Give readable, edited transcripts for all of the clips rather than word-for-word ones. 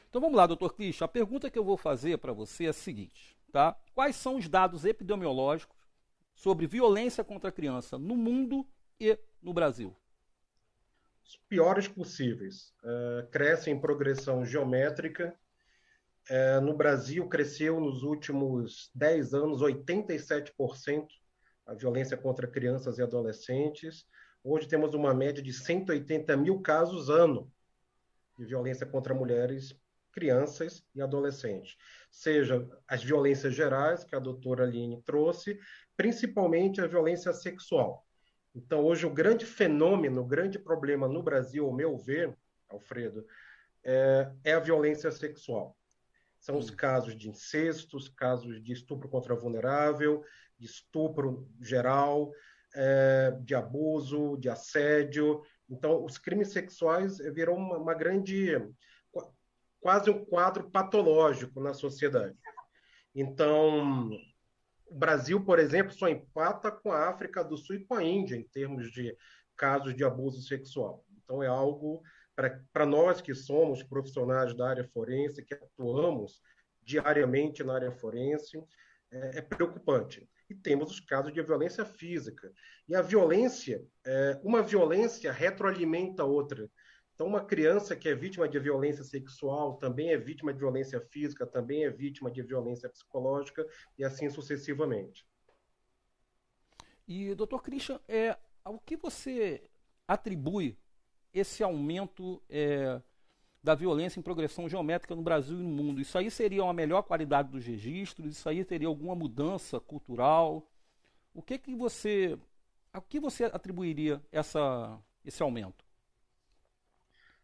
Então vamos lá, doutor Christian. A pergunta que eu vou fazer para você é a seguinte, tá? Quais são os dados epidemiológicos sobre violência contra a criança no mundo e no Brasil? Os piores possíveis. Cresce em progressão geométrica. No Brasil, cresceu nos últimos 10 anos 87% a violência contra crianças e adolescentes. Hoje temos uma média de 180 mil casos ano de violência contra mulheres, crianças e adolescentes. Seja as violências gerais, que a doutora Aline trouxe, principalmente a violência sexual. Então, hoje, o grande fenômeno, o grande problema no Brasil, ao meu ver, Alfredo, é a violência sexual. São os Sim. casos de incesto, os casos de estupro contra vulnerável, de estupro geral, de abuso, de assédio. Então, os crimes sexuais viram uma grande, quase um quadro patológico na sociedade. Então, o Brasil, por exemplo, só empata com a África do Sul e com a Índia em termos de casos de abuso sexual. Então, é algo para nós que somos profissionais da área forense, que atuamos diariamente na área forense, é preocupante. E temos os casos de violência física. E a violência, uma violência retroalimenta a outra. Então, uma criança que é vítima de violência sexual também é vítima de violência física, também é vítima de violência psicológica e assim sucessivamente. E, doutor Christian, ao que você atribui esse aumento da violência em progressão geométrica no Brasil e no mundo? Isso aí seria uma melhor qualidade dos registros? Isso aí teria alguma mudança cultural? O que que você, a que você atribuiria esse aumento?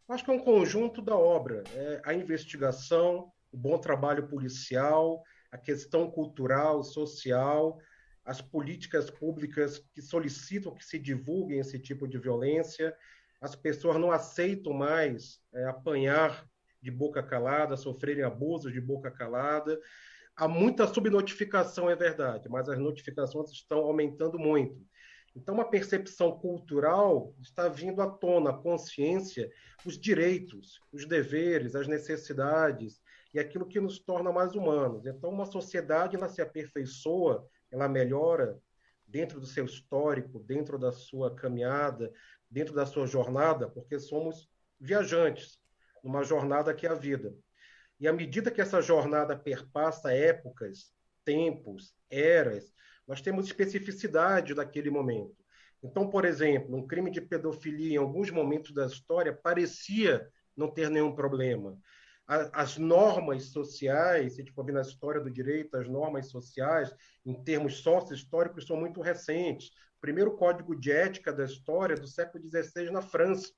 Acho que é um conjunto da obra. A investigação, o bom trabalho policial, a questão cultural, social, as políticas públicas que solicitam que se divulguem esse tipo de violência. As pessoas não aceitam mais apanhar de boca calada, sofrerem abusos de boca calada. Há muita subnotificação, é verdade, mas as notificações estão aumentando muito. Então, uma percepção cultural está vindo à tona, a consciência, os direitos, os deveres, as necessidades e aquilo que nos torna mais humanos. Então, uma sociedade ela se aperfeiçoa, ela melhora dentro do seu histórico, dentro da sua caminhada, dentro da sua jornada, porque somos viajantes numa jornada que é a vida. E à medida que essa jornada perpassa épocas, tempos, eras, nós temos especificidade daquele momento. Então, por exemplo, um crime de pedofilia em alguns momentos da história parecia não ter nenhum problema. As normas sociais, se a gente for ver na história do direito, as normas sociais, em termos sócio-históricos, são muito recentes. O primeiro código de ética da história é do século XVI na França.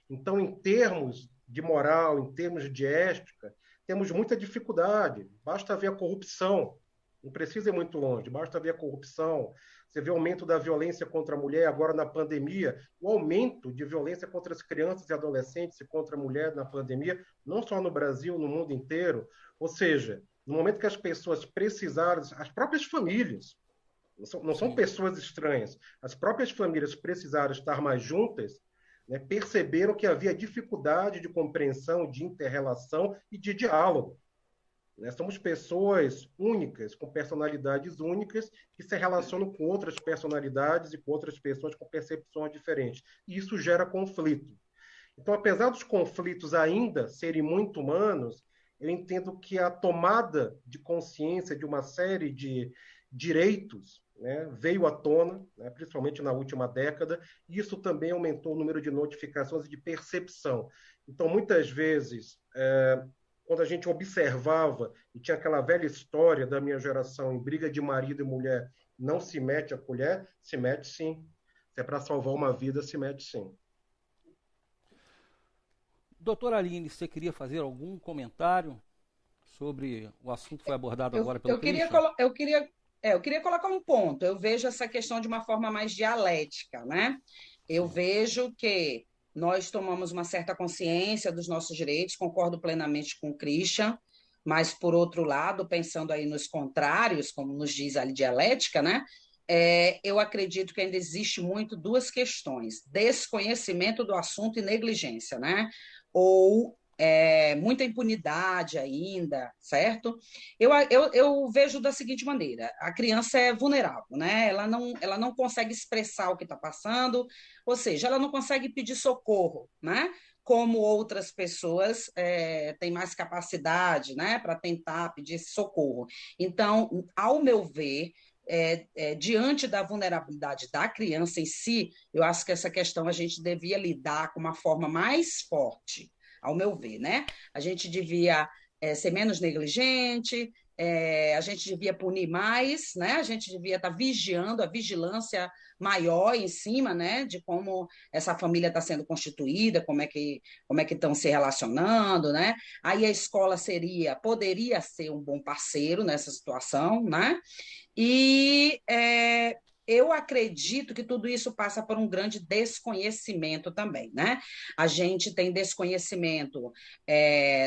Então, em termos de moral, em termos de ética, temos muita dificuldade. Basta ver a corrupção, não precisa ir muito longe, basta ver a corrupção. Você vê o aumento da violência contra a mulher agora na pandemia, o aumento de violência contra as crianças e adolescentes e contra a mulher na pandemia, não só no Brasil, no mundo inteiro. Ou seja, no momento que as pessoas precisaram, as próprias famílias, não são Sim. pessoas estranhas, as próprias famílias precisaram estar mais juntas, né, perceberam que havia dificuldade de compreensão, de interrelação e de diálogo. Né? Somos pessoas únicas, com personalidades únicas, que se relacionam com outras personalidades e com outras pessoas com percepções diferentes. E isso gera conflito. Então, apesar dos conflitos ainda serem muito humanos, eu entendo que a tomada de consciência de uma série de direitos, né, veio à tona, né, principalmente na última década, e isso também aumentou o número de notificações e de percepção. Então, muitas vezes, quando a gente observava, e tinha aquela velha história da minha geração, em briga de marido e mulher, não se mete a colher, se mete sim. Se é para salvar uma vida, se mete sim. Doutora Aline, você queria fazer algum comentário sobre o assunto que foi abordado Eu, agora pelo eu queria, Christian? colo- eu queria colocar um ponto. Eu vejo essa questão de uma forma mais dialética, né? Eu Sim. vejo que nós tomamos uma certa consciência dos nossos direitos, concordo plenamente com o Christian, mas, por outro lado, pensando aí nos contrários, como nos diz a dialética, né? Eu acredito que ainda existe duas questões: desconhecimento do assunto e negligência, né? Ou muita impunidade ainda, certo? Eu vejo da seguinte maneira: a criança é vulnerável, né? Ela não consegue expressar o que está passando, ou seja, ela não consegue pedir socorro, né? Como outras pessoas têm mais capacidade, né, para tentar pedir esse socorro. Então, ao meu ver, diante da vulnerabilidade da criança em si, eu acho que essa questão a gente devia lidar com uma forma mais forte, ao meu ver, né? A gente devia ser menos negligente, a gente devia punir mais, né? A gente devia estar vigiando, a vigilância maior em cima, né? De como essa família está sendo constituída, como é que estão se relacionando, né? Aí a escola poderia ser um bom parceiro nessa situação, né? E eu acredito que tudo isso passa por um grande desconhecimento também, né? A gente tem desconhecimento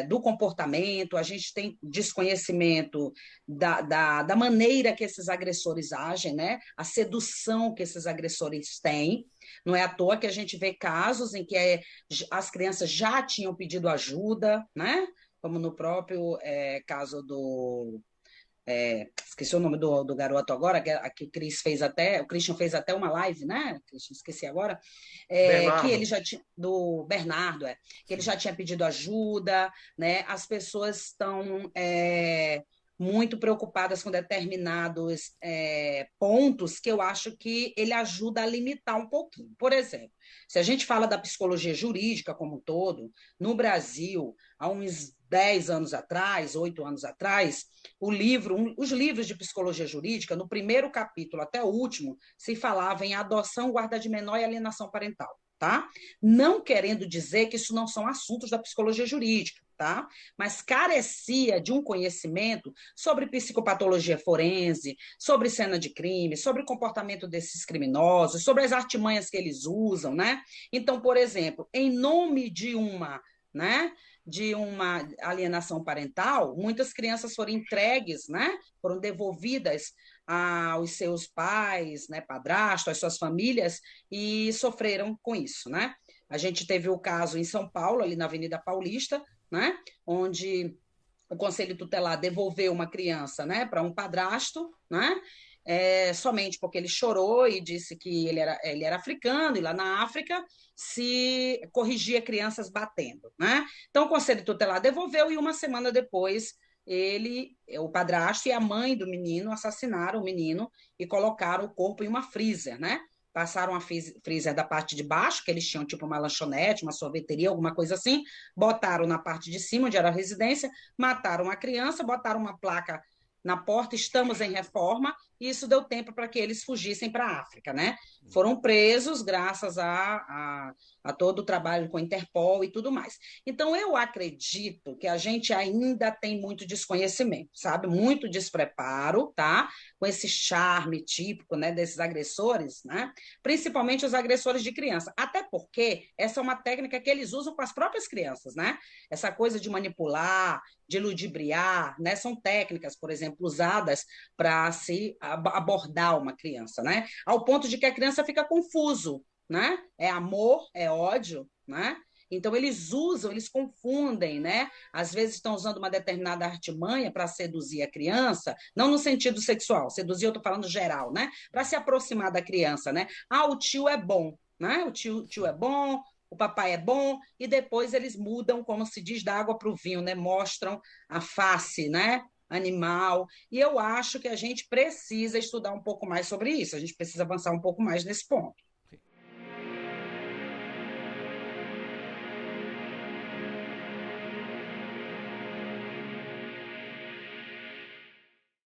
do comportamento, a gente tem desconhecimento da maneira que esses agressores agem, né? A sedução que esses agressores têm. Não é à toa que a gente vê casos em que as crianças já tinham pedido ajuda, né? Como no próprio caso esqueci o nome do garoto agora, que o Christian fez até uma live, né? Christian, esqueci agora, que ele Bernardo. já tinha, do Bernardo, que ele já tinha pedido ajuda, né? As pessoas estão muito preocupadas com determinados pontos que eu acho que ele ajuda a limitar um pouquinho. Por exemplo, se a gente fala da psicologia jurídica como um todo, no Brasil, há uns 10 anos atrás, 8 anos atrás, os livros de psicologia jurídica, no primeiro capítulo até o último, se falava em adoção, guarda de menor e alienação parental, tá? Não querendo dizer que isso não são assuntos da psicologia jurídica, tá? Mas carecia de um conhecimento sobre psicopatologia forense, sobre cena de crime, sobre o comportamento desses criminosos, sobre as artimanhas que eles usam, né? Então, por exemplo, em nome né, de uma alienação parental, muitas crianças foram entregues, né, foram devolvidas aos seus pais, né, padrasto, às suas famílias, e sofreram com isso, né? A gente teve o caso em São Paulo, ali na Avenida Paulista, né, onde o Conselho Tutelar devolveu uma criança, né, para um padrasto, né, somente porque ele chorou e disse que ele era africano, e lá na África se corrigia crianças batendo, né? Então o Conselho Tutelar devolveu e uma semana depois o padrasto e a mãe do menino assassinaram o menino e colocaram o corpo em uma freezer, né? Passaram a freezer da parte de baixo, que eles tinham tipo uma lanchonete, uma sorveteria, alguma coisa assim, botaram na parte de cima, onde era a residência, mataram a criança, botaram uma placa na porta, estamos em reforma, e isso deu tempo para que eles fugissem para a África, né? Foram presos graças a todo o trabalho com a Interpol e tudo mais. Então, eu acredito que a gente ainda tem muito desconhecimento, sabe? Muito despreparo, tá? Com esse charme típico, né, desses agressores, né? Principalmente os agressores de criança. Até porque essa é uma técnica que eles usam com as próprias crianças, né? Essa coisa de manipular, de ludibriar, né? São técnicas, por exemplo, usadas para se abordar uma criança, né? Ao ponto de que a criança fica confuso, né? É amor, é ódio, né? Então eles confundem, né? Às vezes estão usando uma determinada artimanha para seduzir a criança, não no sentido sexual, seduzir eu estou falando geral, né? Para se aproximar da criança, né? Ah, o tio é bom, né? O tio é bom, o papai é bom, e depois eles mudam, como se diz, da água para o vinho, né? Mostram a face, né? Animal. E eu acho que a gente precisa estudar um pouco mais sobre isso, a gente precisa avançar um pouco mais nesse ponto.